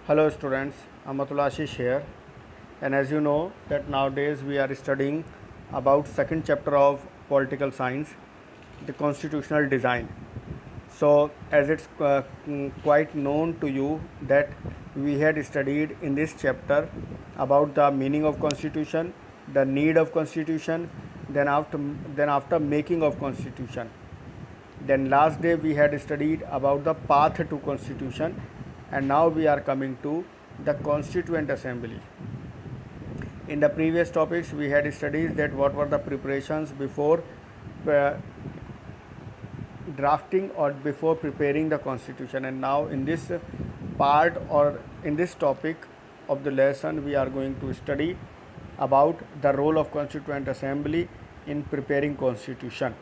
Hello students, Amatul Ashish here, and as you know that nowadays we are studying about second chapter of political science, the constitutional design. So as it's quite known to you that we had studied in this chapter about the meaning of constitution, the need of constitution, then after making of constitution. Then last day we had studied about the path to constitution, and now we are coming to the constituent assembly. In the previous topics we had studied that what were the preparations before uh, drafting or before preparing the constitution, and now in this part or in this topic of the lesson we are going to study about the role of constituent assembly in preparing constitution.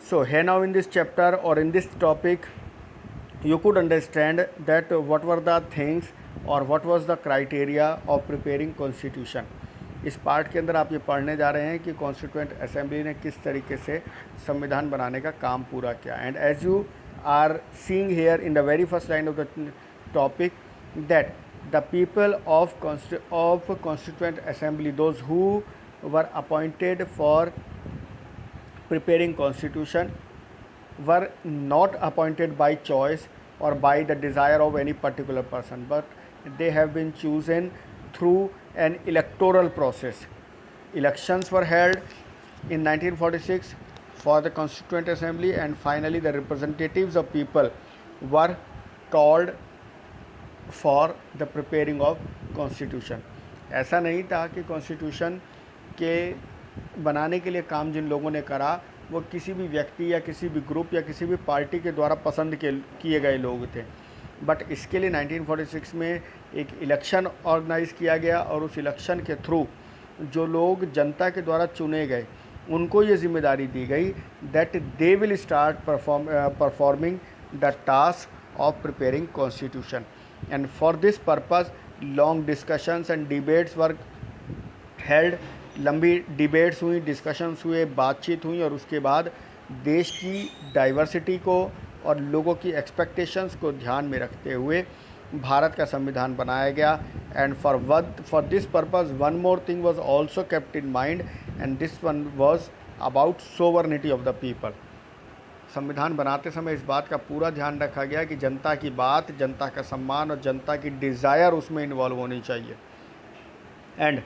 So here now in this chapter or in this topic you could understand that what were the things और what was the criteria of preparing constitution. इस part के अंदर आप ये पढ़ने जा रहे हैं कि कॉन्स्टिट्यूएंट असेंबली ने किस तरीके से संविधान बनाने का काम पूरा किया. And as you are seeing here in the very first line of the topic that the people of constituent assembly, those who were appointed for preparing constitution, were not appointed by choice or by the desire of any particular person, but they have been chosen through an electoral process. Elections were held in 1946 for the constituent assembly, and finally the representatives of people were called for the preparing of constitution. ऐसा नहीं था कि constitution के बनाने के लिए काम जिन लोगों ने करा वो किसी भी व्यक्ति या किसी भी ग्रुप या किसी भी पार्टी के द्वारा पसंद किए गए लोग थे, बट इसके लिए 1946 में एक इलेक्शन ऑर्गेनाइज़ किया गया और उस इलेक्शन के थ्रू जो लोग जनता के द्वारा चुने गए उनको ये जिम्मेदारी दी गई that they will start performing the task of preparing constitution. And for this purpose long discussions and debates were held. लंबी डिबेट्स हुई, डिस्कशंस हुए, बातचीत हुई, और उसके बाद देश की डाइवर्सिटी को और लोगों की एक्सपेक्टेशंस को ध्यान में रखते हुए भारत का संविधान बनाया गया. And for this purpose one more thing was also kept in mind, and this one was about sovereignty of the people. संविधान बनाते समय इस बात का पूरा ध्यान रखा गया कि जनता की बात, जनता का सम्मान और जनता की डिज़ायर उसमें इन्वॉल्व होनी चाहिए. एंड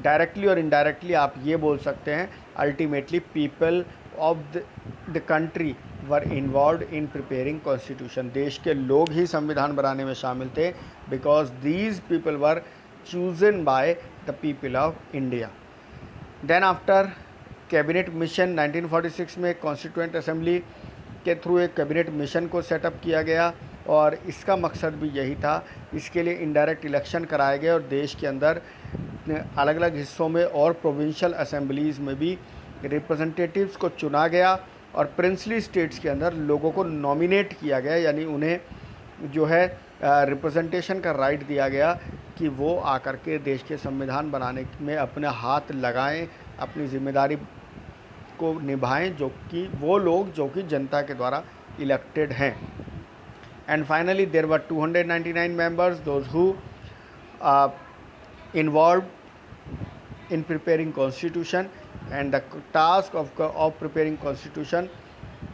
डायरेक्टली और इनडायरेक्टली आप ये बोल सकते हैं ultimately people of the country were involved in preparing constitution. देश के लोग ही संविधान बनाने में शामिल थे because these people were chosen by the people of India. Then after cabinet mission 1946 में कॉन्स्टिट्यूएंट असेंबली के थ्रू एक कैबिनेट मिशन को सेटअप किया गया, और इसका मकसद भी यही था. इसके लिए इनडायरेक्ट इलेक्शन कराए गए और देश के अंदर अलग अलग हिस्सों में और प्रोविंशियल असेंबलीज़ में भी रिप्रेजेंटेटिव्स को चुना गया, और प्रिंसली स्टेट्स के अंदर लोगों को नॉमिनेट किया गया, यानी उन्हें जो है रिप्रेजेंटेशन का राइट दिया गया कि वो आकर के देश के संविधान बनाने में अपना हाथ लगाएं, अपनी जिम्मेदारी को निभाएं, जो कि वो लोग जो कि जनता के द्वारा इलेक्टेड हैं. And finally there were 299 members those who involved in preparing constitution, and the task of preparing constitution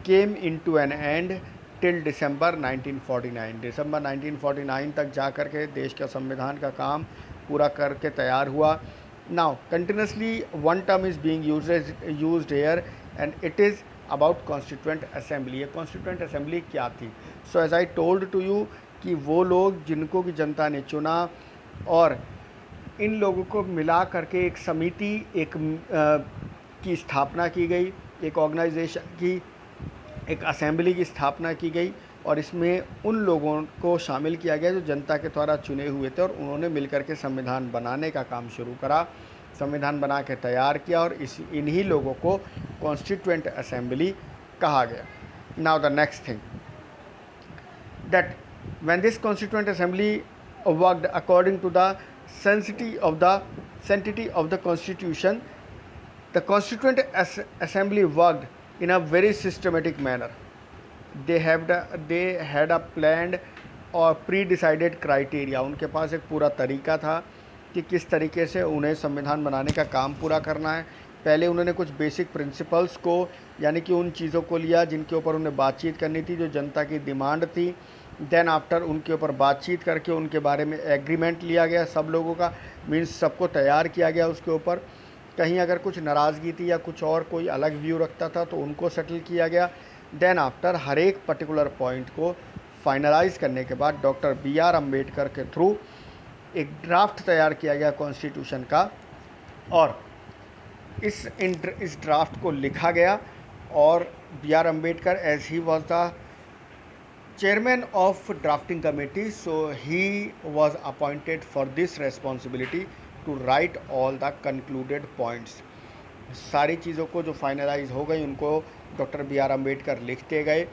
came into an end till December 1949. दिसंबर 1949 तक जा कर के देश का संविधान का काम पूरा करके तैयार हुआ. Now continuously one term is being used here, and it is about constituent assembly. ये constituent assembly क्या थी? So as I told to you कि वो लोग जिनको की जनता ने चुना और इन लोगों को मिला करके एक समिति की स्थापना की गई, एक ऑर्गेनाइजेशन की, एक असेंबली की स्थापना की गई, और इसमें उन लोगों को शामिल किया गया जो जनता के द्वारा चुने हुए थे, और उन्होंने मिलकर के संविधान बनाने का काम शुरू करा, संविधान बना के तैयार किया, और इन्हीं लोगों को कॉन्स्टिट्यूएंट असेंबली कहा गया. Now the next thing that when this constituent assembly worked according to the sanctity of the constitution, the constituent assembly worked in a very systematic manner. They had a planned और pre decided criteria, उनके पास एक पूरा तरीका था कि किस तरीके से उन्हें संविधान बनाने का काम पूरा करना है। पहले उन्होंने कुछ बेसिक प्रिंसिपल्स को, यानी कि उन चीज़ों को लिया जिनके ऊपर उन्हें बातचीत करनी थी, जो जनता की डिमांड थी। देन आफ्टर उनके ऊपर बातचीत करके उनके बारे में एग्रीमेंट लिया गया सब लोगों का, मीन्स सबको तैयार किया गया उसके ऊपर। कहीं अगर कुछ नाराज़गी थी या कुछ और कोई अलग व्यू रखता था तो उनको सेटल किया गया। देन आफ्टर हर एक पर्टिकुलर पॉइंट को फाइनलाइज करने के बाद डॉक्टर बी.आर. अम्बेडकर के थ्रू एक ड्राफ्ट तैयार किया गया कॉन्स्टिट्यूशन का, और इस ड्राफ्ट को लिखा गया। और B R. Ambedkar as he was the chairman of drafting committee, so he was appointed for this responsibility to write all the concluded points. सारी चीज़ों को जो फाइनलाइज हो गई उनको डॉक्टर बी.आर. अम्बेडकर लिखते गए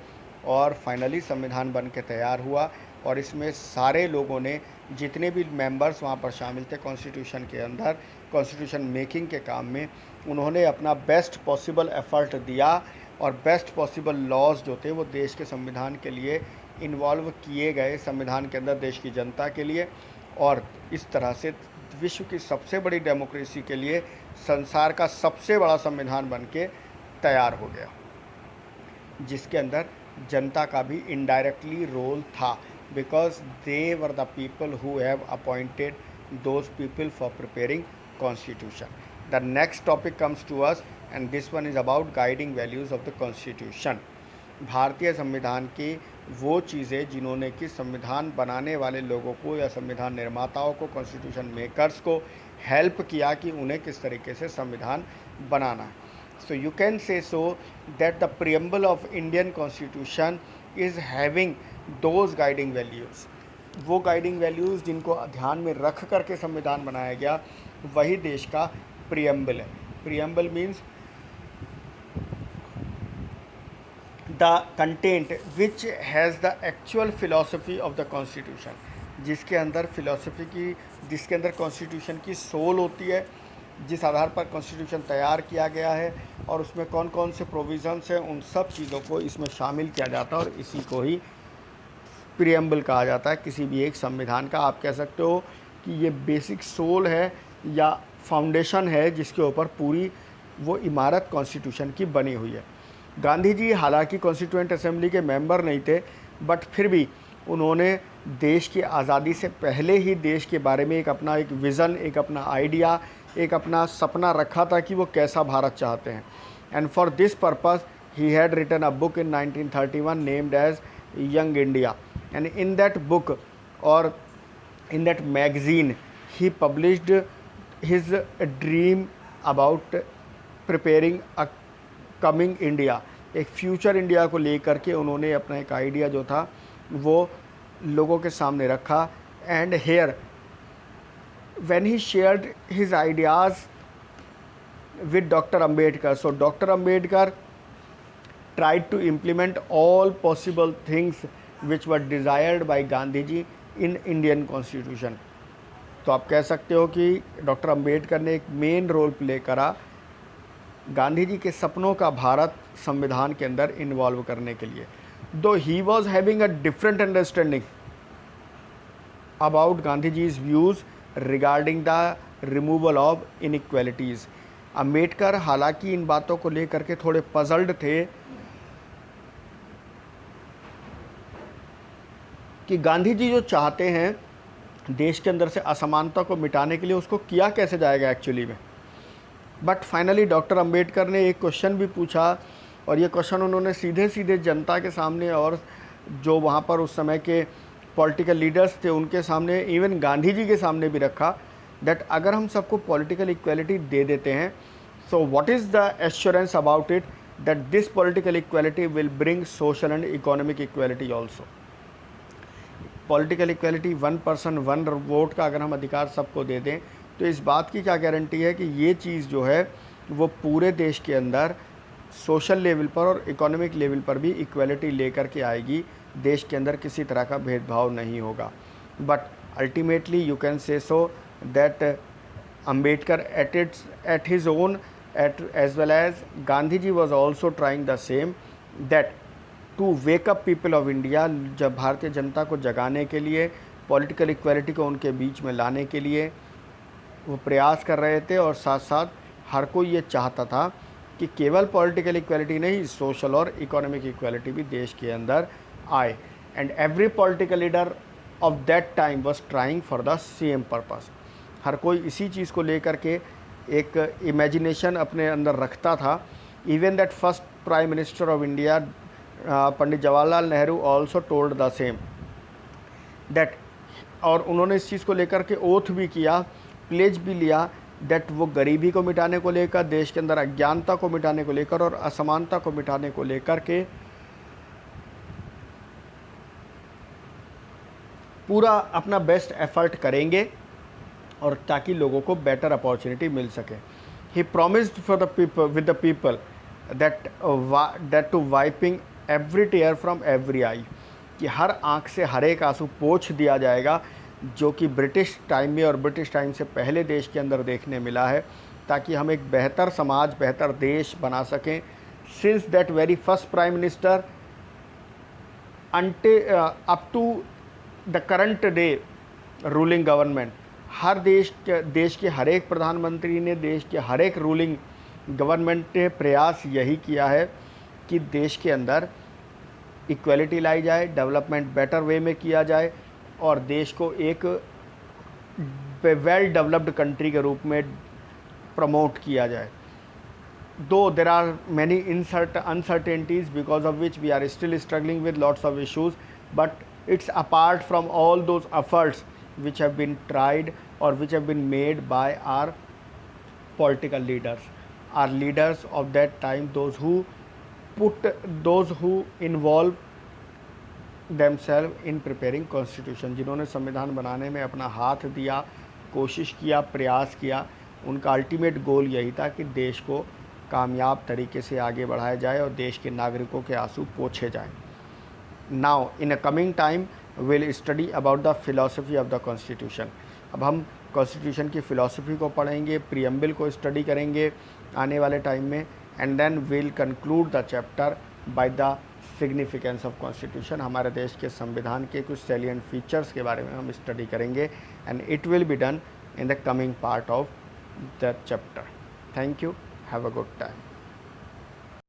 और फाइनली संविधान बन के तैयार हुआ। और इसमें सारे लोगों ने, जितने भी मेंबर्स वहाँ पर शामिल थे कॉन्स्टिट्यूशन के अंदर, कॉन्स्टिट्यूशन मेकिंग के काम में, उन्होंने अपना बेस्ट पॉसिबल एफर्ट दिया और बेस्ट पॉसिबल लॉज जो थे वो देश के संविधान के लिए इन्वॉल्व किए गए, संविधान के अंदर देश की जनता के लिए। और इस तरह से विश्व की सबसे बड़ी डेमोक्रेसी के लिए संसार का सबसे बड़ा संविधान बन के तैयार हो गया, जिसके अंदर जनता का भी इनडायरेक्टली रोल था, because they were the people who have appointed those people for preparing constitution. The next topic comes to us and this one is about guiding values of the constitution. भारतीय संविधान की वो चीज़ें जिन्होंने कि संविधान बनाने वाले लोगों को या संविधान निर्माताओं को, कॉन्स्टिट्यूशन मेकर्स को हेल्प किया कि उन्हें किस तरीके से संविधान बनाना है। So you can say so that the preamble of Indian Constitution is having those guiding values. वो guiding values जिनको ध्यान में रख करके संविधान बनाया गया, वही देश का preamble है। preamble means the content which has the actual philosophy of the constitution, जिसके अंदर philosophy की, जिसके अंदर constitution की soul होती है, जिस आधार पर कॉन्स्टिट्यूशन तैयार किया गया है और उसमें कौन कौन से प्रोविज़न्स हैं, उन सब चीज़ों को इसमें शामिल किया जाता है और इसी को ही प्रीएम्बल कहा जाता है किसी भी एक संविधान का। आप कह सकते हो कि ये बेसिक सोल है या फाउंडेशन है जिसके ऊपर पूरी वो इमारत कॉन्स्टिट्यूशन की बनी हुई है। गांधी जी हालांकि कॉन्स्टिट्यूएंट असेंबली के मेंबर नहीं थे, बट फिर भी उन्होंने देश की आज़ादी से पहले ही देश के बारे में एक अपना एक विज़न, एक अपना आइडिया, एक अपना सपना रखा था कि वो कैसा भारत चाहते हैं। And for this purpose he had written a book in 1931 named as Young India, and in that book और in that magazine he published his dream about preparing a coming India. एक फ्यूचर इंडिया को लेकर के उन्होंने अपना एक idea जो था वो लोगों के सामने रखा। And here when he shared his ideas with Dr. Ambedkar, so Dr. Ambedkar tried to implement all possible things which were desired by Gandhi ji in Indian Constitution. तो आप कह सकते हो कि डॉक्टर अम्बेडकर ने एक मेन रोल प्ले करा गांधी जी के सपनों का भारत संविधान के अंदर इन्वॉल्व करने के लिए। दो ही was having a different understanding about Gandhi ji's views regarding the removal of inequalities. Ambedkar हालांकि इन बातों को लेकर के थोड़े पजल्ड थे कि गांधी जी जो चाहते हैं देश के अंदर से असमानता को मिटाने के लिए, उसको किया कैसे जाएगा एक्चुअली में। बट फाइनली डॉक्टर अम्बेडकर ने एक क्वेश्चन भी पूछा और ये क्वेश्चन उन्होंने सीधे सीधे जनता के सामने और जो वहाँ पर उस समय के पॉलिटिकल लीडर्स थे उनके सामने, इवन गांधी जी के सामने भी रखा, दैट अगर हम सबको पॉलिटिकल इक्वलिटी दे देते हैं, so what is the assurance about it that this political equality will bring social and economic equality also. Political equality, 1 person 1 vote का अगर हम अधिकार सबको दे दें तो इस बात की क्या गारंटी है कि ये चीज़ जो है वो पूरे देश के अंदर सोशल लेवल पर और इकोनॉमिक लेवल पर भी इक्वलिटी लेकर के आएगी, देश के अंदर किसी तरह का भेदभाव नहीं होगा। But ultimately you can say so that Ambedkar at his own as well as Gandhi ji was also trying the same, that to wake up people of India, जब भारतीय जनता को जगाने के लिए, पॉलिटिकल इक्वालिटी को उनके बीच में लाने के लिए वो प्रयास कर रहे थे। और साथ साथ हर कोई ये चाहता था कि केवल पॉलिटिकल इक्वालिटी नहीं, सोशल और इकोनॉमिक इक्वालिटी भी देश के अंदर आए। And every political leader of that time was trying for the same purpose. हर कोई इसी चीज़ को लेकर के एक इमेजिनेशन अपने अंदर रखता था। Even that first prime minister of India Pandit Jawaharlal Nehru also told the same that, और उन्होंने इस चीज़ को लेकर के ओथ भी किया, प्लेज भी लिया दैट वो गरीबी को मिटाने को लेकर, देश के अंदर अज्ञानता को मिटाने को लेकर और असमानता को मिटाने को लेकर के पूरा अपना बेस्ट एफर्ट करेंगे और ताकि लोगों को बेटर अपॉर्चुनिटी मिल सके। He promised for the people with the people that to wiping every tear from every eye, कि हर आँख से हर एक आंसू पोंछ दिया जाएगा, जो कि ब्रिटिश टाइम में और ब्रिटिश टाइम से पहले देश के अंदर देखने मिला है, ताकि हम एक बेहतर समाज, बेहतर देश बना सकें। Since that very first prime minister up to the current day ruling government, हर देश के हर एक प्रधानमंत्री ने, देश के हर एक रूलिंग गवर्नमेंट ने प्रयास यही किया है कि देश के अंदर इक्वलिटी लाई जाए, डेवलपमेंट बेटर वे में किया जाए और देश को एक वेल डेवलप्ड कंट्री के रूप में प्रमोट किया जाए। Though there are many uncertainties because of which we are still struggling with lots of issues, but it's apart from all those efforts which have been tried or which have been made by our political leaders, our leaders of that time, those who involve themselves in preparing constitution, जिन्होंने संविधान बनाने में अपना हाथ दिया, कोशिश किया, प्रयास किया। उनका अल्टीमेट गोल यही था कि देश को कामयाब तरीके से आगे बढ़ाया जाए और देश के नागरिकों के आंसू पोंछे जाएं। Now in a coming time will study about the philosophy of the constitution. अब हम कॉन्स्टिट्यूशन की फ़िलॉसफी को पढ़ेंगे, प्रीएम्बल को स्टडी करेंगे आने वाले टाइम में, and then will conclude the chapter by the significance of constitution. हमारे देश के संविधान के कुछ सैलिएंट फीचर्स के बारे में हम स्टडी करेंगे, and it will be done in the coming part of the chapter. Thank you. Have a good time.